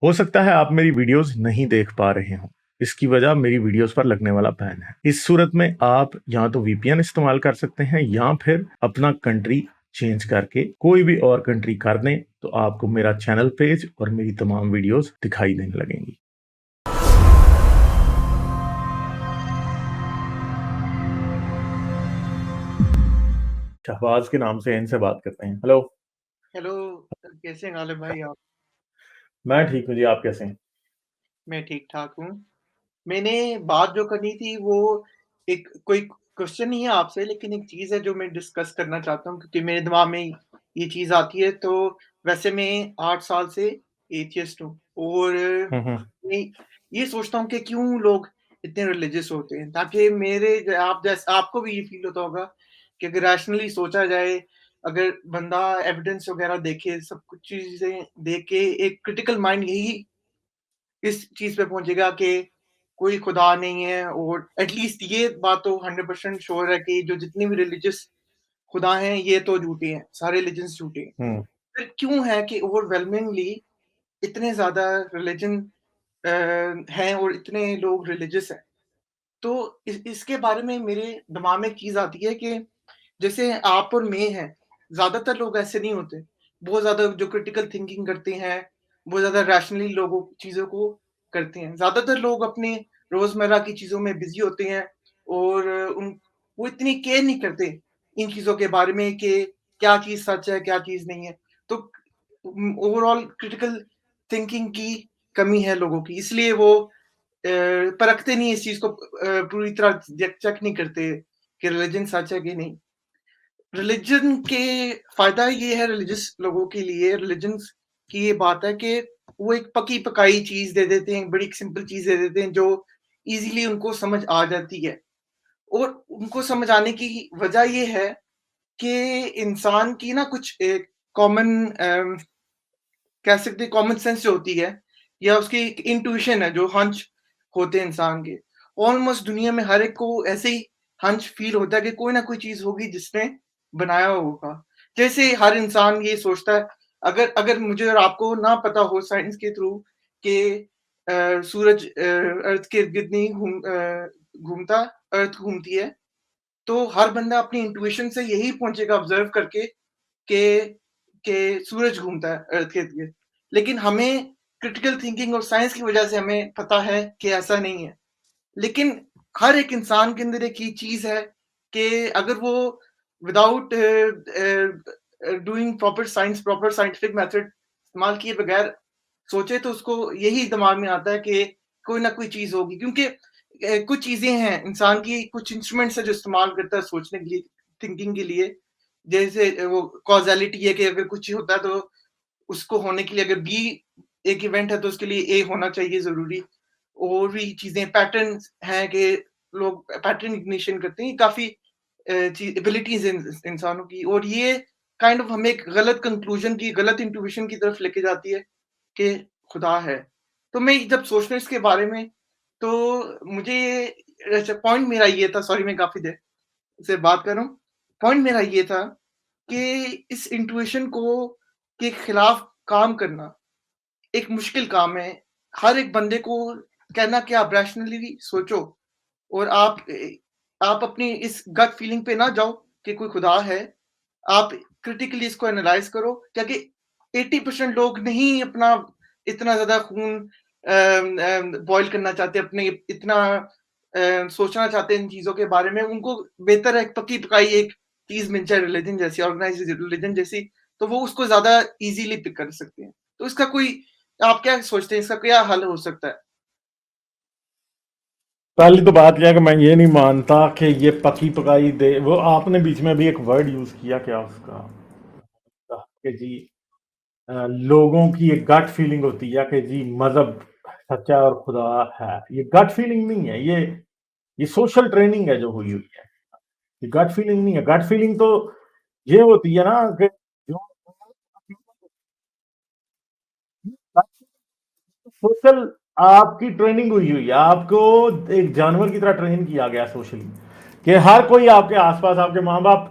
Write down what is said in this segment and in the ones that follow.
हो सकता है आप मेरी वीडियोस नहीं देख पा रहे हों। इसकी वजह मेरी वीडियोस पर लगने वाला बैन है। इस सूरत में आप या तो वीपीएन इस्तेमाल कर सकते हैं या फिर अपना कंट्री चेंज करके कोई भी और कंट्री कर दें, तो आपको मेरा चैनल पेज और मेरी तमाम वीडियोस दिखाई देने लगेंगी। शहबाज के नाम से इनसे बात करते हैं। हेलो। हेलो। कैसे हैं गालिब भाई आप? मैं ठीक हूँ जी, आप कैसे हैं? मैं ठीक-ठाक हूँ। मैंने बात जो करनी थी वो एक कोई क्वेश्चन नहीं है आपसे, लेकिन एक चीज़ है जो मैं डिस्कस करना चाहता हूँ क्योंकि मेरे दिमाग में ये चीज़ आती है। तो वैसे मैं 8 साल से एथियस्ट हूँ और मैं ये सोचता हूँ कि क्यों लोग इतने रिलीजियस होते हैं? ताकि मेरे ज आप जैसा आपको भी ये फ़ील होता होगा कि अगर रैशनली सोचा जाए, अगर बंदा एविडेंस वग़ैरह देखे, सब कुछ चीज़ें देख के एक क्रिटिकल माइंड यही इस चीज़ पे पहुँचेगा कि कोई खुदा नहीं है और एटलीस्ट ये बात तो 100% श्योर है कि जो जितने भी रिलीजियस खुदा हैं, ये तो झूठे हैं, सारे रिलिजन्स झूठे हैं। हुँ। फिर क्यों है कि ओवरवेलमिंगली इतने ज़्यादा रिलिजन अ, हैं और इतने लोग रिलीजियस हैं? तो इसके बारे में मेरे दिमाग में एक चीज़ आती है कि जैसे आप और मैं हैं, ज़्यादातर लोग ऐसे नहीं होते। बहुत ज़्यादा जो क्रिटिकल थिंकिंग करते हैं, बहुत ज़्यादा रैशनली लोगों चीज़ों को करते हैं। ज़्यादातर लोग अपने रोज़मर्रा की चीज़ों में बिज़ी होते हैं और उन वो इतनी केयर नहीं करते इन चीज़ों के बारे में कि क्या चीज़ सच है, क्या चीज़ नहीं है। तो ओवरऑल क्रिटिकल थिंकिंग की कमी है लोगों की, इसलिए वो परखते नहीं इस चीज़ को पूरी तरह चेक नहीं करते कि रिलिजन सच है कि नहीं। रिलिजन के फ़ायदा ये है रिलीजियस लोगों के लिए रिलिजन्स की ये बात है कि वो एक पकी-पकाई चीज़ दे देते हैं, बड़ी सिंपल चीज़ दे देते हैं जो ईज़िली उनको समझ आ जाती है। और उनको समझ आने की वजह ये है कि इंसान की ना कुछ एक कॉमन कह सकते हैं कॉमन सेंस जो होती है या उसकी एक इंट्यूशन है जो हंच होते हैं इंसान के। ऑलमोस्ट दुनिया में हर एक को ऐसे ही हंच फ़ील होता है कि कोई ना कोई चीज़ होगी जिसने बनाया होगा। जैसे हर इंसान ये सोचता है अगर अगर मुझे और आपको ना पता हो साइंस के थ्रू कि सूरज अर्थ के इर्द-गिर्द नहीं घूमता, अर्थ घूमती है, तो हर बंदा अपनी इंट्यूशन से यही पहुँचेगा ऑब्ज़र्व करके के सूरज घूमता है अर्थ के इर्द-गिर्द। लेकिन हमें क्रिटिकल थिंकिंग और साइंस की वजह से हमें पता है कि ऐसा नहीं है। लेकिन हर एक इंसान के अंदर एक ये चीज़ है कि अगर वो without doing proper science, proper scientific method इस्तेमाल किए बगैर सोचे तो उसको यही दिमाग में आता है कि कोई ना कोई चीज़ होगी क्योंकि कुछ चीज़ें हैं इंसान की कुछ इंस्ट्रूमेंट्स है जो इस्तेमाल करता है सोचने के लिए, थिंकिंग के लिए। जैसे वो कॉज़ैलिटी है कि अगर कुछ होता है तो उसको होने के लिए अगर बी एक इवेंट है तो उसके लिए ए होना चाहिए ज़रूरी। और भी चीज़ें पैटर्न्स हैं कि लोग पैटर्न इग्निशन करते हैं, काफ़ी ची एबिलिटीज़ हैं इंसानों की और ये काइंड ऑफ हमें एक गलत कंक्लूज़न की, गलत इंट्यूशन की तरफ लेके जाती है कि खुदा है। तो मैं जब सोचता हूँ इसके बारे में, तो मुझे अच्छा पॉइंट मेरा ये था सॉरी मैं काफ़ी देर से बात कर रहा हूँ। पॉइंट मेरा ये था कि इस इंट्यूशन को के खिलाफ काम करना एक मुश्किल काम है। हर एक बंदे को कहना कि आप रैशनली सोचो और आप अपनी इस गट फीलिंग पे ना जाओ कि कोई खुदा है। आप क्रिटिकली इसको एनालाइज़ करो क्योंकि 80% लोग नहीं अपना इतना ज़्यादा खून बॉयल करना चाहते, अपने इतना सोचना चाहते हैं इन चीज़ों के बारे में। उनको बेहतर है पकी-पकाई एक चीज़ मिल जाए रिलिजन जैसी, ऑर्गनाइज़्ड रिलिजन जैसी, तो वो उसको ज़्यादा ईज़िली पिक कर सकते हैं। तो इसका कोई आप क्या सोचते हैं इसका क्या हल हो सकता है? पहली तो बात यह है कि मैं ये नहीं मानता कि ये पकी पकाई दे। वो आपने बीच में भी एक वर्ड यूज किया, क्या उसका, कि जी लोगों की एक गट फीलिंग होती है कि जी मजहब सच्चा और खुदा है। ये गट फीलिंग नहीं है, ये सोशल ट्रेनिंग है जो हुई हुई है। ये गट फीलिंग नहीं है। गट फीलिंग तो ये होती है ना कि जो सोशल आपकी ट्रेनिंग हुई हुई है। आपको एक जानवर की तरह ट्रेन किया गया सोशली कि हर कोई आपके आसपास, आपके माँ बाप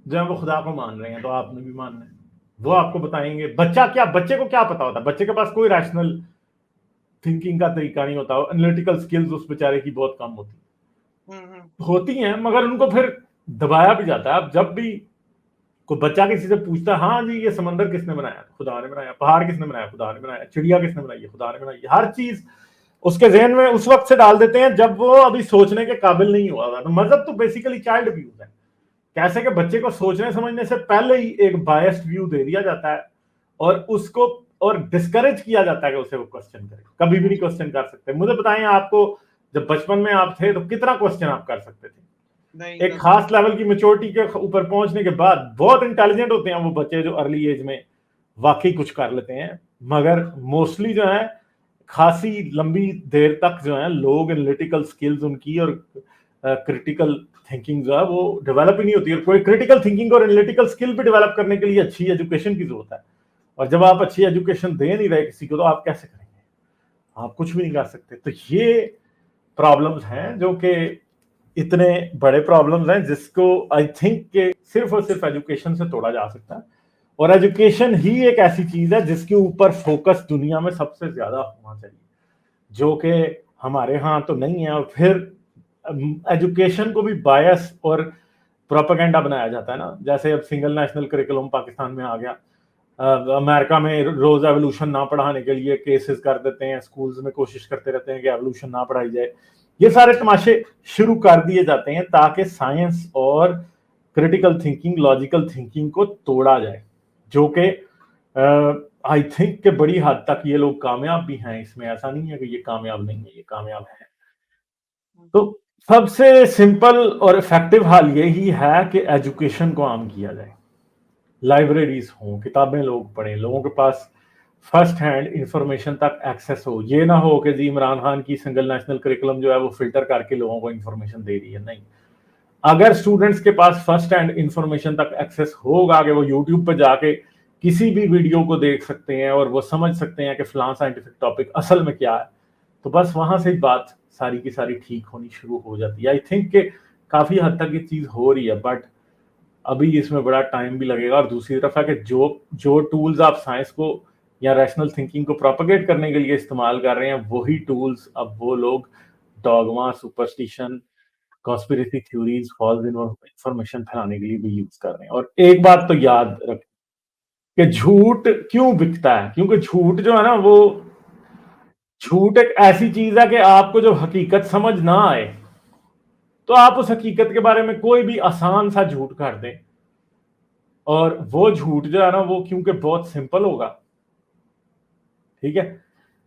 जो है वो खुदा को मान रहे हैं तो आपने भी मानना है। वो आपको बताएंगे। बच्चा क्या, बच्चे को क्या पता होता है? बच्चे के पास कोई रैशनल थिंकिंग का तरीका नहीं होता, एनालिटिकल स्किल्स उस बेचारे की बहुत कम होती हैं, मगर उनको फिर दबाया भी जाता है। अब जब भी कोई बच्चा किसी से पूछता है, हाँ जी ये समंदर किसने बनाया, खुदा ने बनाया, पहाड़ किसने बनाया, खुदा ने बनाया, चिड़िया किसने बनाई, खुदा ने बनाई, हर चीज उसके जहन में उस वक्त से डाल देते हैं जब वो अभी सोचने के काबिल नहीं हुआ था। तो मजहब तो बेसिकली चाइल्ड अब्यूज है, कैसे कि बच्चे को सोचने समझने से पहले ही एक बायस्ड व्यू दे दिया जाता है और उसको और डिस्करेज किया जाता है कि उसे वो क्वेश्चन करे। कभी भी नहीं क्वेश्चन कर सकते। मुझे बताएं, आपको जब बचपन में आप थे तो कितना क्वेश्चन आप कर सकते थे? नहीं एक कर सकते। खास लेवल की मेच्योरिटी के ऊपर पहुंचने के बाद बहुत इंटेलिजेंट होते हैं वो बच्चे जो अर्ली एज में वाकई कुछ कर लेते हैं, मगर मोस्टली जो है खासी लंबी देर तक जो है लोग एनालिटिकल स्किल्स उनकी और क्रिटिकल थिंकिंग जो है वो डेवलप ही नहीं होती। और कोई क्रिटिकल थिंकिंग और एनालिटिकल स्किल भी डेवलप करने के लिए अच्छी एजुकेशन की जरूरत है, और जब आप अच्छी एजुकेशन दे नहीं रहे किसी को तो आप कैसे करेंगे? आप कुछ भी नहीं कर सकते। तो ये प्रॉब्लम्स हैं जो कि इतने बड़े प्रॉब्लम्स हैं जिसको आई थिंक के सिर्फ और सिर्फ एजुकेशन से तोड़ा जा सकता है। और एजुकेशन ही एक ऐसी चीज है जिसके ऊपर फोकस दुनिया में सबसे ज्यादा होना चाहिए, जो कि हमारे यहाँ तो नहीं है। और फिर एजुकेशन को भी बायस और प्रोपेगेंडा बनाया जाता है ना, जैसे अब सिंगल नेशनल करिकुलम पाकिस्तान में आ गया। अमेरिका में रोज एवोल्यूशन ना पढ़ाने के लिए केसेस कर देते हैं, स्कूल्स में कोशिश करते रहते हैं कि एवोल्यूशन ना पढ़ाई जाए। ये सारे तमाशे शुरू कर दिए जाते हैं ताकि साइंस और क्रिटिकल थिंकिंग, लॉजिकल थिंकिंग को तोड़ा जाए, जो कि आई थिंक कि बड़ी हद तक ये लोग कामयाब भी हैं इसमें। ऐसा नहीं है कि ये कामयाब नहीं है, ये कामयाब है। तो सबसे सिंपल और इफेक्टिव हाल यही है कि एजुकेशन को आम किया जाए, लाइब्रेरीज हों, किताबें लोग पढ़ें, लोगों के पास फर्स्ट हैंड इंफॉर्मेशन तक एक्सेस हो। ये ना हो कि जी इमरान खान की सिंगल नेशनल करिकुलम जो है वो फिल्टर करके लोगों को इंफॉर्मेशन दे रही है। नहीं, अगर स्टूडेंट्स के पास फर्स्ट हैंड इंफॉर्मेशन तक एक्सेस होगा कि वो यूट्यूब पर जाके किसी भी वीडियो को देख सकते हैं और वो समझ सकते हैं कि फलां साइंटिफिक टॉपिक असल में क्या है, तो बस वहां से ही बात सारी की सारी ठीक होनी शुरू हो जाती है। आई थिंक कि काफी हद तक ये चीज हो रही है, बट अभी इसमें बड़ा टाइम भी लगेगा। और दूसरी तरफ है कि जो जो टूल्स आप साइंस को या रैशनल थिंकिंग को प्रोपेगेट करने के लिए इस्तेमाल कर रहे हैं, वही टूल्स अब वो लोग dogma, superstition, conspiracy theories, false information फैलाने के लिए भी यूज कर रहे हैं। और एक बात तो याद रख कि झूठ क्यों बिकता है, क्योंकि झूठ जो है ना वो झूठ एक ऐसी चीज है कि आपको जब हकीकत समझ ना आए तो आप उस हकीकत के बारे में कोई भी आसान सा झूठ कर दें, और वो झूठ जो है ना वो क्योंकि बहुत सिंपल होगा, ठीक है,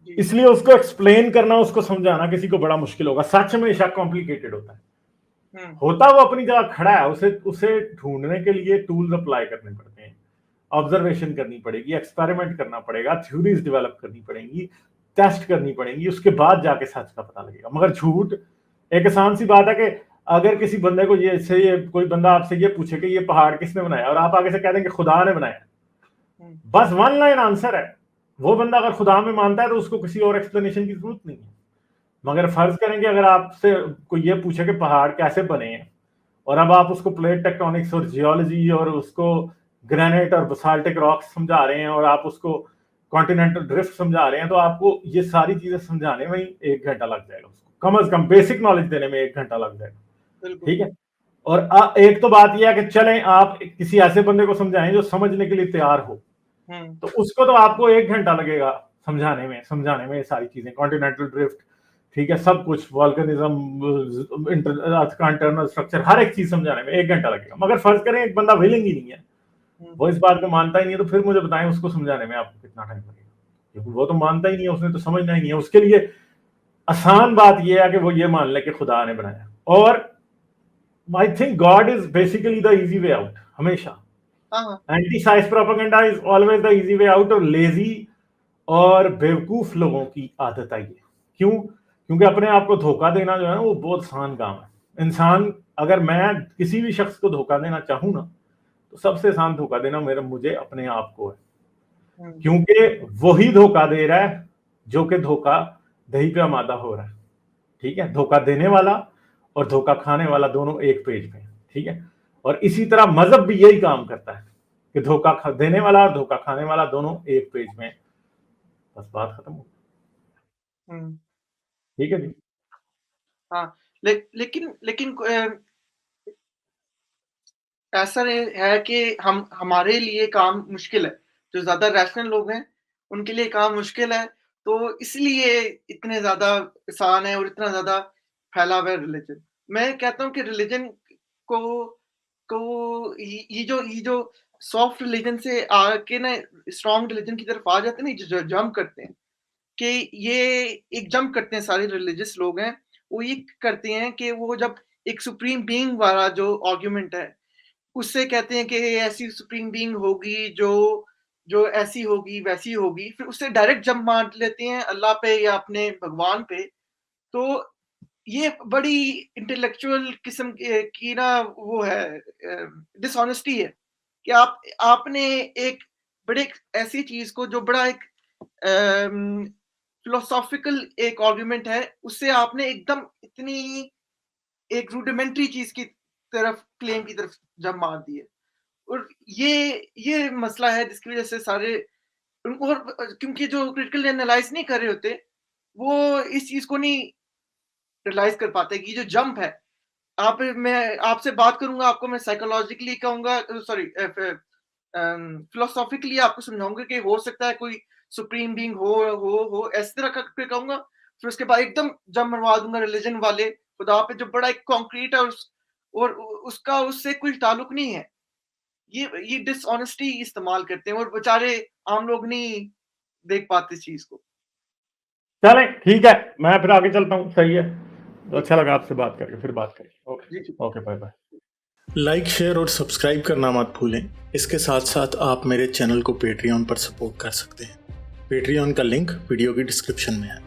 जी। इसलिए उसको एक्सप्लेन करना, उसको समझाना किसी को बड़ा मुश्किल होगा। सच हमेशा कॉम्प्लिकेटेड होता है। होता वो अपनी जगह खड़ा है, उसे उसे ढूंढने के लिए टूल्स अप्लाई करने पड़ते हैं, ऑब्जर्वेशन करनी पड़ेगी, एक्सपेरिमेंट करना पड़ेगा, थ्योरीज डेवलप करनी पड़ेंगी, टेस्ट करनी पड़ेंगी, उसके बाद जाके सच का पता लगेगा। मगर झूठ एक आसान सी बात है कि अगर किसी बंदे को ये कोई बंदा आपसे ये पूछे कि ये पहाड़ किसने बनाया, और आप आगे से कह दें कि खुदा ने बनाया, बस वन लाइन आंसर है। वो बंदा अगर खुदा में मानता है तो उसको किसी और एक्सप्लेनेशन की जरूरत नहीं है। मगर फर्ज करेंगे अगर आपसे कोई ये पूछे कि पहाड़ कैसे बने हैं, और अब आप उसको प्लेट टेक्टोनिक्स और जियोलॉजी और उसको ग्रेनाइट और बसाल्टिक रॉक्स समझा रहे हैं, और आप उसको कॉन्टिनेंटल ड्रिफ्ट समझा रहे हैं, तो आपको ये सारी चीजें समझाने में ही 1 घंटा लग जाएगा। उसको कम से कम बेसिक नॉलेज देने में 1 घंटा लग जाएगा, ठीक है। और एक तो बात यह है कि चलें आप किसी ऐसे बंदे को समझाएं जो समझने के लिए तैयार हो, तो उसको तो आपको 1 घंटा लगेगा समझाने में ये सारी चीजें, कॉन्टिनेंटल ड्रिफ्ट, ठीक है, सब कुछ, वॉल्केनिज्म, अर्थ का इंटरनल स्ट्रक्चर, हर एक चीज समझाने में 1 घंटा लगेगा। मगर फर्ज करें एक बंदा विलिंग ही नहीं है, वो इस बात को मानता ही नहीं है, तो फिर मुझे बताएं उसको समझाने में आपको कितना टाइम लगेगा, क्योंकि वो तो मानता ही नहीं है, उसने तो समझना ही नहीं है। उसके लिए आसान बात यह है कि वो ये मान ले कि खुदा ने बनाया। और I think God is basically the easy way out, हमेशा। Anti science propaganda is always the easy way out, और लेजी और बेवकूफ लोगों की आदत आई है। क्यों? क्योंकि अपने आप को धोखा देना जो है ना वो बहुत आसान काम है। इंसान, अगर मैं किसी भी शख्स को धोखा देना चाहूं ना, तो सबसे आसान धोखा देना मुझे अपने आप को है, क्योंकि वही धोखा दे रहा है जो कि धोखा दही पे आमादा हो रहा है, ठीक है। धोखा देने वाला और धोखा खाने वाला दोनों एक पेज पे, ठीक है। और इसी तरह मजहब भी यही काम करता है कि धोखा देने वाला और धोखा खाने वाला दोनों एक पेज में, बस बात खत्म हो। हुँ। ठीक है जी। हाँ, लेकिन ऐसा है कि हम हमारे लिए काम मुश्किल है। जो ज़्यादा रैशनल लोग हैं, उनके लिए काम मुश्किल है, तो इसलिए इतने ज़्यादा आसान है और इतना ज़्यादा फैला हुआ है रिलिजन। मैं कहता हूँ कि रिलिजन को ये जो सॉफ्ट रिलिजन से आके ना स्ट्रॉन्ग रिलिजन की तरफ आ जाते हैं ना, जो जंप करते हैं, कि ये एक जंप करते हैं सारे रिलिजियस लोग हैं, वो ये करते हैं कि वो जब एक सुप्रीम बीइंग वाला जो आर्गुमेंट है, उससे कहते हैं कि ऐसी सुप्रीम बीइंग होगी जो जो ऐसी होगी, वैसी होगी, फिर उससे डायरेक्ट जंप मार लेते हैं अल्लाह पे या अपने भगवान पे। तो ये बड़ी इंटेलेक्चुअल किस्म की ना वो है डिसऑनेस्टी है कि आपने एक बड़े ऐसी चीज़ को जो बड़ा एक फिलोसॉफिकल एक आर्गुमेंट है, उससे आपने एकदम इतनी एक रूडिमेंटरी चीज़ की तरफ क्लेम की तरफ जंप मार दी है। और ये मसला है जिसकी वज़ह से सारे और क्योंकि जो क्रिटिकली एनालाइज़ नहीं कर रहे होते, वो इस चीज़ को नहीं रियलाइज़ कर पाते कि ये जो जंप है, मैं आपसे बात करूँगा, आपको मैं साइकोलॉजिकली कहूँगा सॉरी फिलोसॉफिकली आपको समझाऊँगा कि हो सकता है कोई सुप्रीम बीइंग हो, इस तरह का करके कहूँगा। फिर उसके बाद एकदम जंप मरवा दूँगा रिलिजन वाले खुदा पे जो बड़ा एक कॉन्क्रीट है और उसका उससे कोई ताल्लुक नहीं है। ये डिसऑनेस्टी इस्तेमाल करते हैं और बेचारे आम लोग नहीं देख पाते इस चीज़ को। चलें ठीक है, मैं फिर आगे चलता हूँ, सही है। तो जी, अच्छा लगा आपसे बात करके, फिर बात करेंगे। जी, जी। Okay, bye bye. लाइक, शेयर और सब्सक्राइब करना मत भूलें। इसके साथ-साथ आप मेरे चैनल को पेट्रियन पर सपोर्ट कर सकते हैं। पेट्रियन का लिंक वीडियो की डिस्क्रिप्शन में है।